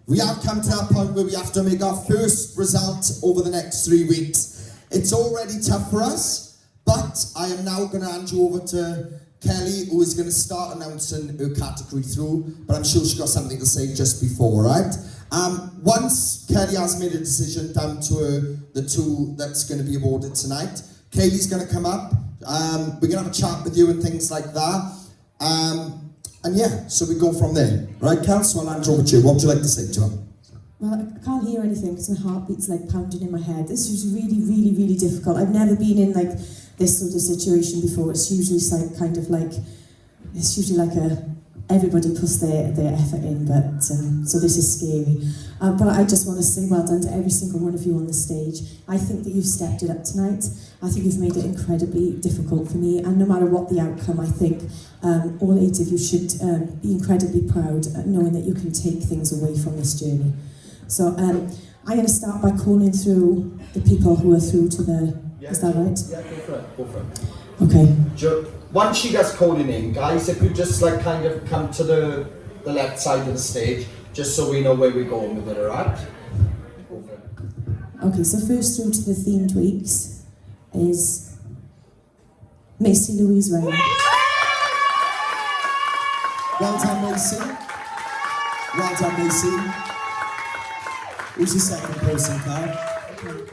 we have come to that point where we have to make our first result over the next 3 weeks. It's already tough for us, but I am now going to hand you over to Kelly, who is going to start announcing her category through, but I'm sure she's got something to say just before, right? Once Kelly has made a decision down to the two that's going to be awarded tonight, Kaylee's going to come up, we're going to have a chat with you and things like that. And yeah, so we go from there. Right, Kel, so I'll hand over to you. What would you like to say to her? Well, I can't hear anything because my heartbeat's like pounding in my head. This was really, really, really difficult. I've never been in like this sort of situation before. It's usually everybody puts their effort in, but so this is scary. But I just want to say well done to every single one of you on the stage. I think that you've stepped it up tonight. I think you've made it incredibly difficult for me, and no matter what the outcome, I think all 8 of you should be incredibly proud knowing that you can take things away from this journey. So I'm going to start by calling through the people who are through to the... Yeah, is that right? Yeah, go for it. Okay. Once she gets calling in, guys, if you just like kind of come to the left side of the stage, just so we know where we're going with it, alright? Go for it. Okay, so first through to the themed weeks is Macy Louise Ryan. Well done, Macy. Well done, Macy. Who's the second person, Carl? Okay.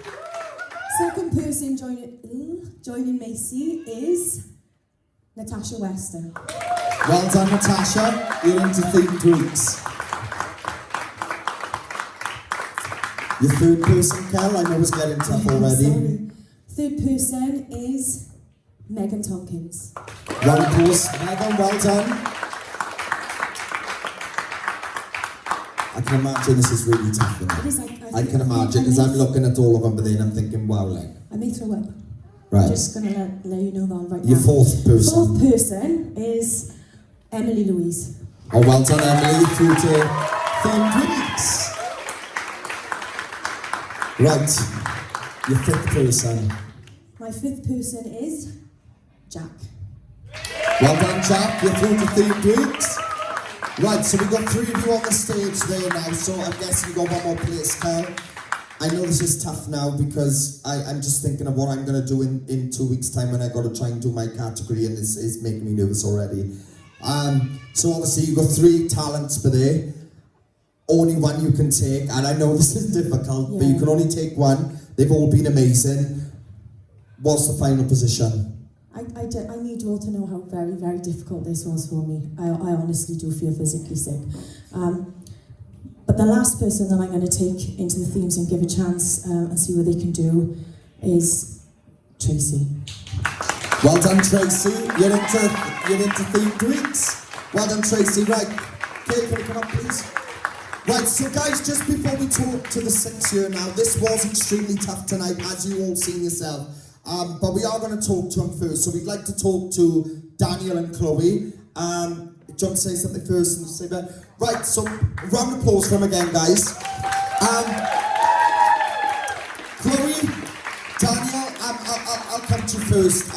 Second person joining Macy is Natasha Weston. Well done, Natasha. You're into themed weeks. Your third person, Kel, I know it's getting tough already. Sorry. Third person is Megan Tompkins. One course, Megan, well done. I can imagine this is really tough for me. I can imagine, because I'm looking at all of them, but then I'm thinking, wow, like. I may throw up. Right. I'm just going to let you know that right now. Your fourth person. Fourth person is Emily Louise. Oh, well done, Emily, through to themed weeks. Right, your fifth person. My fifth person is Jack. Well done, Jack, you're through to themed weeks. Right, so we've got 3 of you on the stage there now, so I guess we've got one more place, Kel. I know this is tough now because I'm just thinking of what I'm going to do in 2 weeks' time when I got to try and do my category, and it's making me nervous already. So obviously you've got 3 talents per there. Only one you can take, and I know this is difficult, but you can only take one. They've all been amazing. What's the final position? I need you all to know how very, very difficult this was for me. I honestly do feel physically sick. But the last person that I'm going to take into the themes and give a chance and see what they can do is Tracy. Well done, Tracy. You're into themed weeks. Well done, Tracy. Right, Kate, can you come up, please? Right, so guys, just before we talk to the 6 here now, this was extremely tough tonight, as you all seen yourself. But we are going to talk to them first. So we'd like to talk to Daniel and Chloe. Do you want to say something first and say that? Right, so round of applause for them again, guys. Chloe, Daniel, I'll come to you first.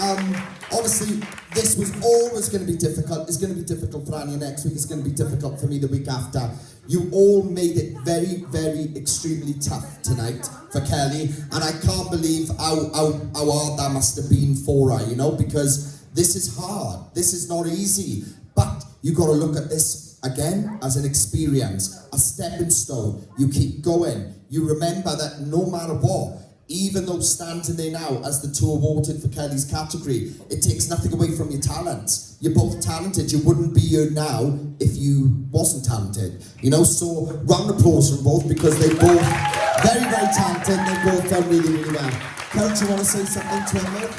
Obviously, this was always going to be difficult. It's going to be difficult for Anya next week. It's going to be difficult for me the week after. You all made it very, very, extremely tough tonight for Kelly, and I can't believe how hard that must have been for her, you know, because this is hard. This is not easy, but you got to look at this again as an experience, a stepping stone. You keep going. You remember that no matter what, even though standing there now as the 2 awarded for Kelly's category, it takes nothing away from your talent. You're both talented. You wouldn't be here now if you wasn't talented. You know, so round of applause from both because they're both very, very talented. They both done really, really well. Kel, do you want to say something to Emily?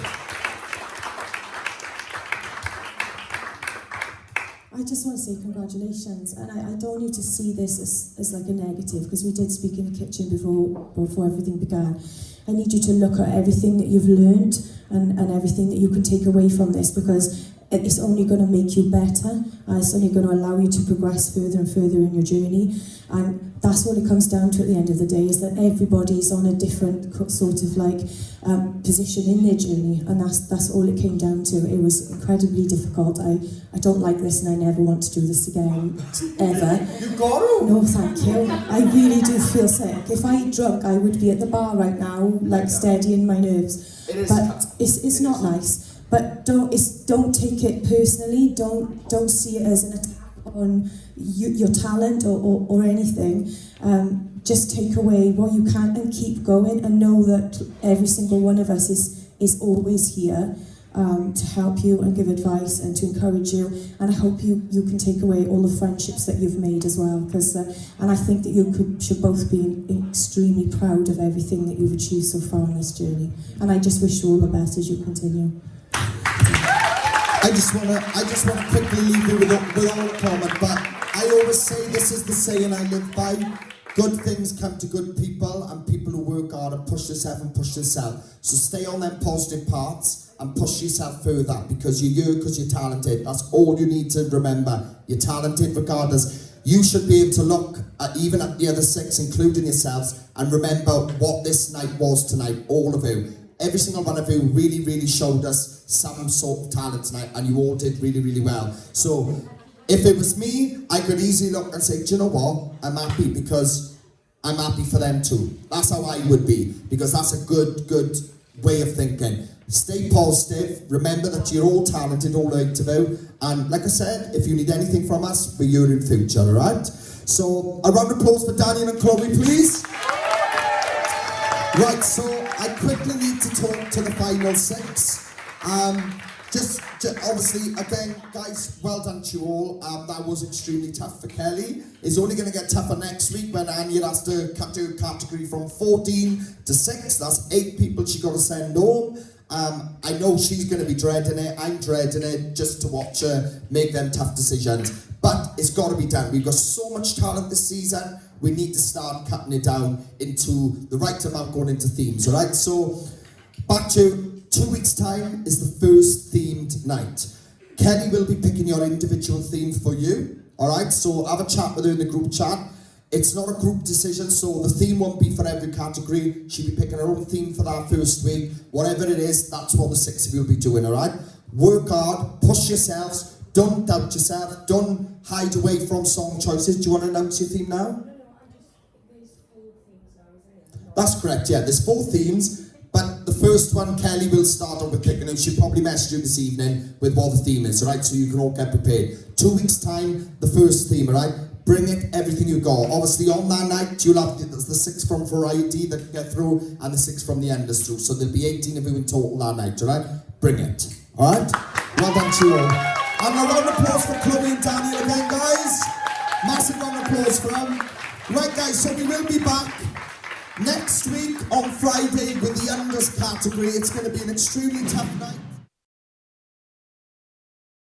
I just want to say congratulations, and I don't want you to see this as like a negative, because we did speak in the kitchen before everything began. I need you to look at everything that you've learned and everything that you can take away from this, because it's only going to make you better. It's only going to allow you to progress further and further in your journey. And that's all it comes down to at the end of the day, is that everybody's on a different sort of like position in their journey, and that's all it came down to. It was incredibly difficult. I don't like this, and I never want to do this again, ever. You got to. No, thank you. I really do feel sick. If I drunk, I would be at the bar right now, like steadying my nerves. It is but tough. it's not nice. But don't take it personally. Don't see it as an attack on your talent or anything. Just take away what you can and keep going, and know that every single one of us is always here to help you and give advice and to encourage you. And I hope you can take away all the friendships that you've made as well. And I think that you should both be extremely proud of everything that you've achieved so far on this journey. And I just wish you all the best as you continue. I just wanna quickly leave you with all a comment, but I always say, this is the saying I live by: good things come to good people, and people who work hard and push themselves and push themselves. So stay on them positive parts and push yourself further, because you're here because you're talented. That's all you need to remember. You're talented regardless. You should be able to look even at the other six, including yourselves, and remember what this night was tonight, all of you. Every single one of you really, really showed us some sort of talent tonight, and you all did really, really well. So if it was me, I could easily look and say, do you know what? I'm happy, because I'm happy for them too. That's how I would be, because that's a good way of thinking. Stay positive. Remember that you're all talented, all 8 of you. And like I said, if you need anything from us, we're here in future, all right? So a round of applause for Daniel and Chloe, please. Right, so I quickly need to talk to the final 6. Just obviously, again, guys, well done to you all. That was extremely tough for Kelly. It's only going to get tougher next week when Anya has to cut her category from 14 to 6. That's 8 people she got to send home. I know she's going to be dreading it. I'm dreading it, just to watch her make them tough decisions. But it's got to be done. We've got so much talent this season. We need to start cutting it down into the right amount going into themes, all right? So, back to 2 weeks' time is the first themed night. Kelly will be picking your individual theme for you, all right? So, have a chat with her in the group chat. It's not a group decision, so the theme won't be for every category. She'll be picking her own theme for that first week. Whatever it is, that's what the 6 of you will be doing, all right? Work hard, push yourselves, don't doubt yourself, don't hide away from song choices. Do you want to announce your theme now? That's correct, yeah, there's 4 themes, but the first one, Kelly will start off with picking it. She'll probably message you this evening with what the theme is, all right? So you can all get prepared. 2 weeks' time, the first theme, all right? Bring it, everything you got. Obviously, on that night, you'll have the 6 from Variety that get through, and the 6 from the Enders through. So there'll be 18 of you in total that night, all right? Bring it, all right? Well done to you all. And a round of applause for Chloe and Daniel again, guys. Massive round of applause for them. Right, guys, so we will be back next week on Friday with the Unders category. It's going to be an extremely tough night.